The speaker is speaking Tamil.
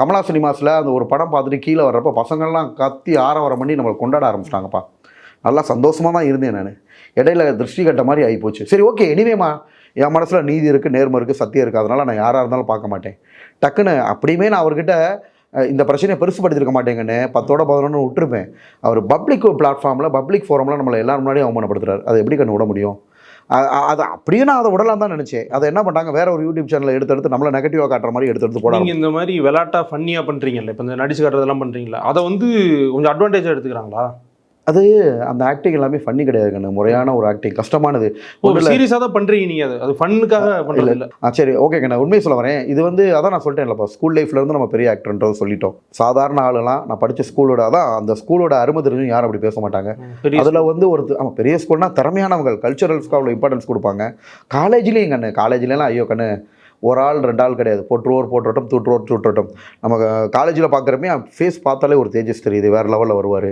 கமலா சினிமாஸில் அந்த ஒரு படம் பார்த்துட்டு கீழே வர்றப்போ பசங்கள்லாம் கத்தி ஆரவாரம் பண்ணி நம்மளை கொண்டாட ஆரம்பிச்சிட்டாங்கப்பா. நல்லா சந்தோஷமாக தான் இருந்தேன் நான். இடையில திருஷ்டி கட்ட மாதிரி ஆகிப்போச்சு. சரி ஓகே, எனிவேமா என் மனசில் நீதி இருக்குது, நேர்மை இருக்குது, சத்தியம் இருக்குது. அதனால் நான் யாராக இருந்தாலும் பார்க்க மாட்டேன். டக்குன்னு அப்படியுமே நான் அவர்கிட்ட இந்த பிரச்சனையை பெருசுப்படுத்திருக்க மாட்டேங்கன்னு 10ஓட 11 விட்டுருப்பேன். அவர் பப்ளிக் பிளாட்ஃபார்மில், பப்ளிக் ஃபோரமில் நம்மளை எல்லாரும் முன்னாடியும் அவமானப்படுத்துறாரு. அதை எப்படி கண்ணு விட முடியும்? அது அப்படியே நான் அதை விடலாம் தான் நினச்சேன். அதை என்ன பண்ணாங்க, வேற ஒரு யூடியூப் சேனலை எடுத்து நம்மளை நெகட்டிவாக காட்டுற மாதிரி எடுத்து போட. நீங்கள் இந்த மாதிரி விளாட்டா ஃபன்னியாக பண்ணுறீங்கல்ல, இப்போ இந்த நடிச்சு காட்டுறதெல்லாம் பண்ணுறீங்களா, அதை வந்து கொஞ்சம் அட்வான்டேஜாக எடுத்துக்கிறாங்களா? அது அந்த ஆக்டிங் எல்லாமே ஃபன்னி கிடையாது கண்ணு. முறையான ஒரு ஆக்டிங், கஷ்டமானது. சீரியஸாக தான் பண்ணுறீங்க நீங்கள், அது ஃபன்னுக்காக பண்ணுறது இல்லை. சரி ஓகே கண்ணா, உண்மையை சொல்ல வரேன். இது வந்து அதான் நான் சொல்லிட்டேன் இல்லைப்பா, ஸ்கூல் லைஃப்லேருந்து நம்ம பெரிய ஆக்டர்ன்றதை சொல்லிட்டோம். சாதாரண ஆளுலாம் நான் படித்த ஸ்கூலோட அதான் அந்த ஸ்கூலோட அருமை தெரிஞ்சும் யாரும் அப்படி பேச மாட்டாங்க. அதில் வந்து ஒரு ஆமாம், பெரிய ஸ்கூல்னா திறமையானவங்க, கல்ச்சுரல்ஸ்க்கு அவ்வளோ இம்பார்ட்டன்ஸ் கொடுப்பாங்க. காலேஜ்லேயும் கண்ணு, காலேஜ்லாம் ஐயோ கண்ணு ஒரு ஆள் 2 ஆள் கிடையாது, போட்டுருவோர் போட்டுறட்டும், தூட்டுருவோர் தூட்டுறட்டும். நம்ம காலேஜில் பார்க்குறப்பே ஃபேஸ் பார்த்தாலே ஒரு தேஜஸ் தெரியுது, வேறு லெவலில் வருவார்.